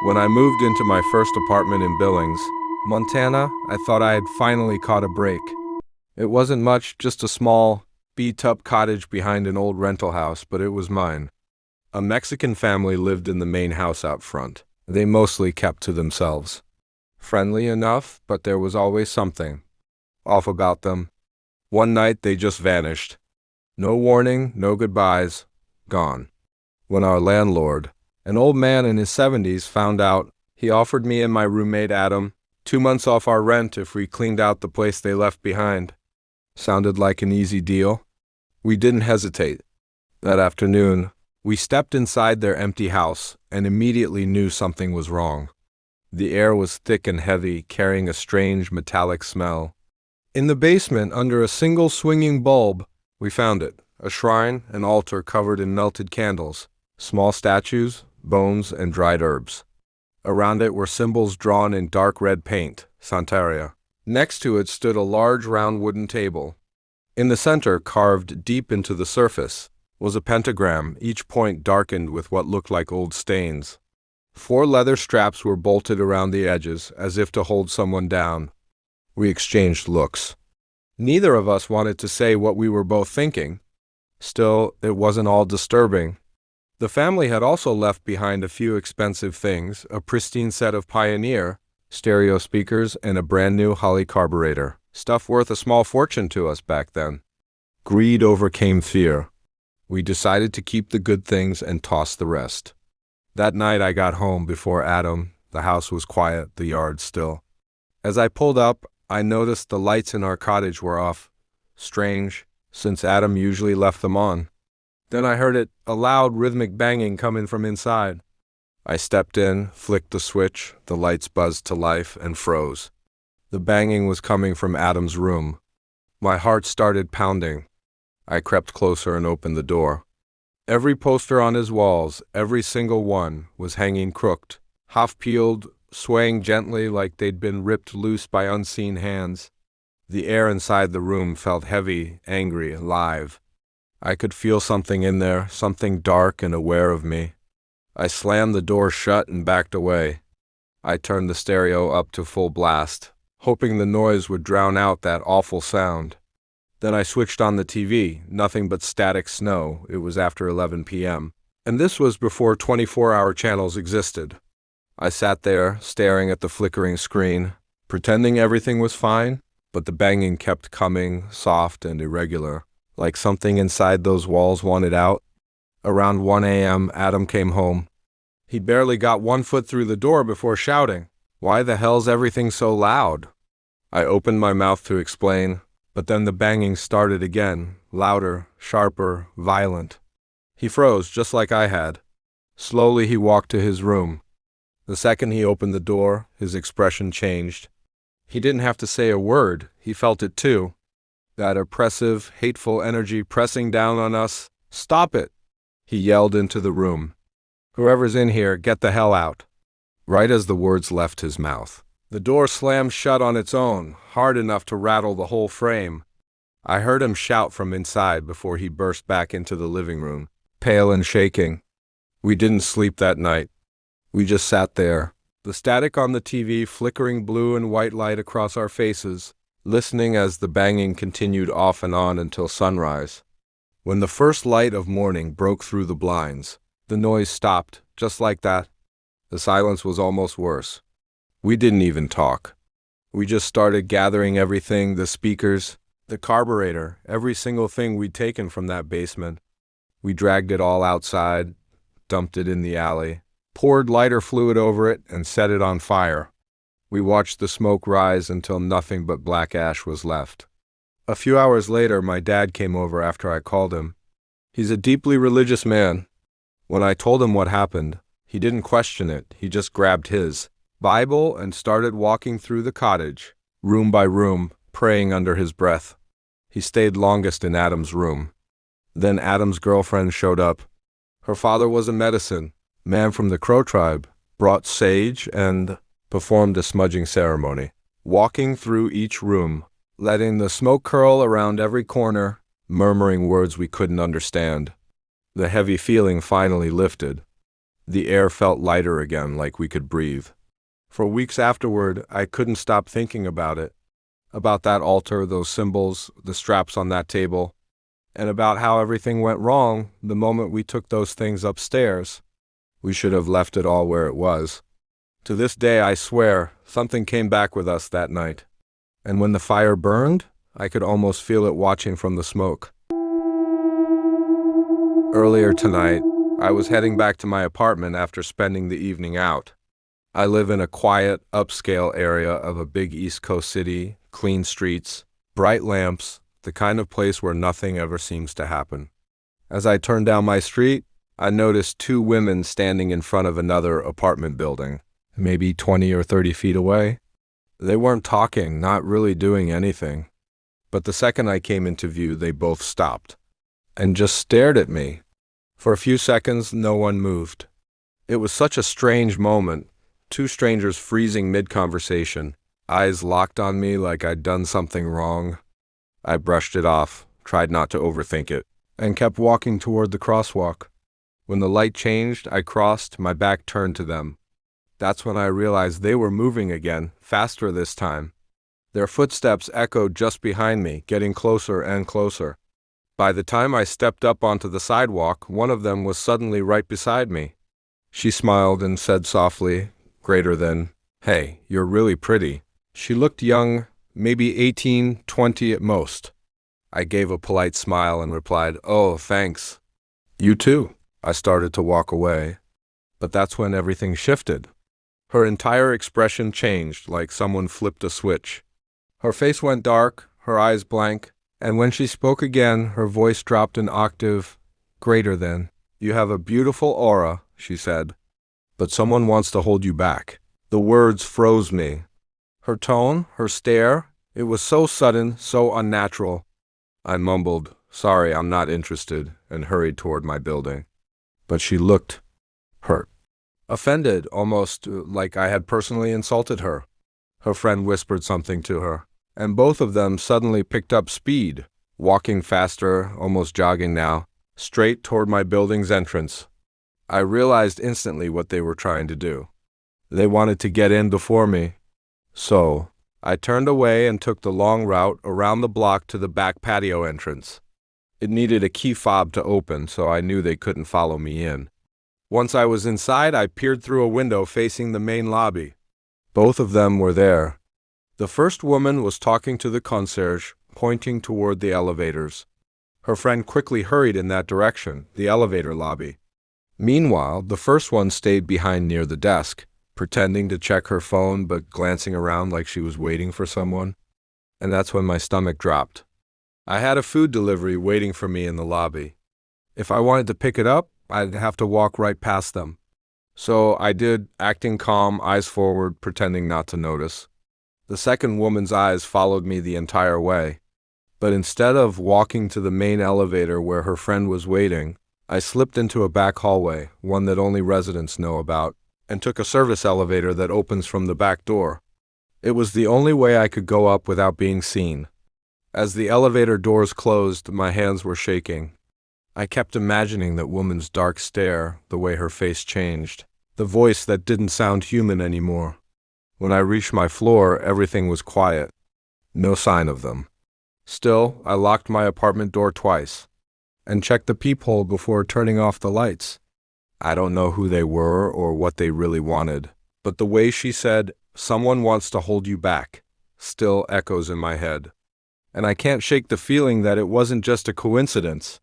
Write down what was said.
When I moved into my first apartment in Billings, Montana, I thought I had finally caught a break. It wasn't much, just a small, beat-up cottage behind an old rental house, but it was mine. A Mexican family lived in the main house out front. They mostly kept to themselves. Friendly enough, but there was always something off about them. One night they just vanished. No warning, no goodbyes, gone. When our landlord, an old man in his 70s, found out, he offered me and my roommate Adam 2 months off our rent if we cleaned out the place they left behind. Sounded like an easy deal. We didn't hesitate. That afternoon, we stepped inside their empty house and immediately knew something was wrong. The air was thick and heavy, carrying a strange metallic smell. In the basement, under a single swinging bulb, we found it, a shrine, an altar covered in melted candles, small statues, bones, and dried herbs. Around it were symbols drawn in dark red paint, Santeria. Next to it stood a large round wooden table. In the center, carved deep into the surface, was a pentagram, each point darkened with what looked like old stains. 4 leather straps were bolted around the edges, as if to hold someone down. We exchanged looks. Neither of us wanted to say what we were both thinking. Still, it wasn't all disturbing. The family had also left behind a few expensive things, a pristine set of Pioneer stereo speakers and a brand new Holly carburetor, stuff worth a small fortune to us back then. Greed overcame fear. We decided to keep the good things and toss the rest. That night I got home before Adam. The house was quiet, the yard still. As I pulled up, I noticed the lights in our cottage were off. Strange, since Adam usually left them on. Then I heard a loud rhythmic banging coming from inside. I stepped in, flicked the switch, the lights buzzed to life, and froze. The banging was coming from Adam's room. My heart started pounding. I crept closer and opened the door. Every poster on his walls, every single one, was hanging crooked, half-peeled, swaying gently like they'd been ripped loose by unseen hands. The air inside the room felt heavy, angry, alive. I could feel something in there, something dark and aware of me. I slammed the door shut and backed away. I turned the stereo up to full blast, hoping the noise would drown out that awful sound. Then I switched on the TV, nothing but static snow. It was after 11 p.m., and this was before 24-hour channels existed. I sat there, staring at the flickering screen, pretending everything was fine, but the banging kept coming, soft and irregular, like something inside those walls wanted out. Around 1 a.m., Adam came home. He barely got 1 foot through the door before shouting, "Why the hell's everything so loud?" I opened my mouth to explain, but then the banging started again, louder, sharper, violent. He froze, just like I had. Slowly he walked to his room. The second he opened the door, his expression changed. He didn't have to say a word, he felt it too. That oppressive, hateful energy pressing down on us. "Stop it!" he yelled into the room. "Whoever's in here, get the hell out." Right as the words left his mouth, the door slammed shut on its own, hard enough to rattle the whole frame. I heard him shout from inside before he burst back into the living room, pale and shaking. We didn't sleep that night. We just sat there, the static on the TV flickering blue and white light across our faces, listening as the banging continued off and on until sunrise. When the first light of morning broke through the blinds, the noise stopped, just like that. The silence was almost worse. We didn't even talk. We just started gathering everything, the speakers, the carburetor, every single thing we'd taken from that basement. We dragged it all outside, dumped it in the alley, poured lighter fluid over it, and set it on fire. We watched the smoke rise until nothing but black ash was left. A few hours later, my dad came over after I called him. He's a deeply religious man. When I told him what happened, he didn't question it. He just grabbed his Bible and started walking through the cottage, room by room, praying under his breath. He stayed longest in Adam's room. Then Adam's girlfriend showed up. Her father was a medicine man from the Crow tribe, brought sage and performed a smudging ceremony, walking through each room, letting the smoke curl around every corner, murmuring words we couldn't understand. The heavy feeling finally lifted. The air felt lighter again, like we could breathe. For weeks afterward, I couldn't stop thinking about it. About that altar, those symbols, the straps on that table, and about how everything went wrong the moment we took those things upstairs. We should have left it all where it was. To this day, I swear, something came back with us that night. And when the fire burned, I could almost feel it watching from the smoke. Earlier tonight, I was heading back to my apartment after spending the evening out. I live in a quiet, upscale area of a big East Coast city, clean streets, bright lamps, the kind of place where nothing ever seems to happen. As I turned down my street, I noticed two women standing in front of another apartment building, maybe 20 or 30 feet away. They weren't talking, not really doing anything. But the second I came into view, they both stopped and just stared at me. For a few seconds, no one moved. It was such a strange moment, two strangers freezing mid-conversation, eyes locked on me like I'd done something wrong. I brushed it off, tried not to overthink it, and kept walking toward the crosswalk. When the light changed, I crossed, my back turned to them. That's when I realized they were moving again, faster this time. Their footsteps echoed just behind me, getting closer and closer. By the time I stepped up onto the sidewalk, one of them was suddenly right beside me. She smiled and said softly, greater than, "Hey, you're really pretty." She looked young, maybe 18, 20 at most. I gave a polite smile and replied, "Oh, thanks." "You too." I started to walk away. But that's when everything shifted. Her entire expression changed, like someone flipped a switch. Her face went dark, her eyes blank, and when she spoke again, her voice dropped an octave greater than. "You have a beautiful aura," she said, "but someone wants to hold you back." The words froze me. Her tone, her stare, it was so sudden, so unnatural. I mumbled, "Sorry, I'm not interested," and hurried toward my building. But she looked hurt. Offended, almost like I had personally insulted her. Her friend whispered something to her, and both of them suddenly picked up speed, walking faster, almost jogging now, straight toward my building's entrance. I realized instantly what they were trying to do. They wanted to get in before me. So, I turned away and took the long route around the block to the back patio entrance. It needed a key fob to open, so I knew they couldn't follow me in. Once I was inside, I peered through a window facing the main lobby. Both of them were there. The first woman was talking to the concierge, pointing toward the elevators. Her friend quickly hurried in that direction, the elevator lobby. Meanwhile, the first one stayed behind near the desk, pretending to check her phone but glancing around like she was waiting for someone. And that's when my stomach dropped. I had a food delivery waiting for me in the lobby. If I wanted to pick it up, I'd have to walk right past them. So I did, acting calm, eyes forward, pretending not to notice. The second woman's eyes followed me the entire way. But instead of walking to the main elevator where her friend was waiting, I slipped into a back hallway, one that only residents know about, and took a service elevator that opens from the back door. It was the only way I could go up without being seen. As the elevator doors closed, my hands were shaking. I kept imagining that woman's dark stare, the way her face changed, the voice that didn't sound human anymore. When I reached my floor, everything was quiet. No sign of them. Still, I locked my apartment door twice and checked the peephole before turning off the lights. I don't know who they were or what they really wanted, but the way she said, "Someone wants to hold you back," still echoes in my head. And I can't shake the feeling that it wasn't just a coincidence.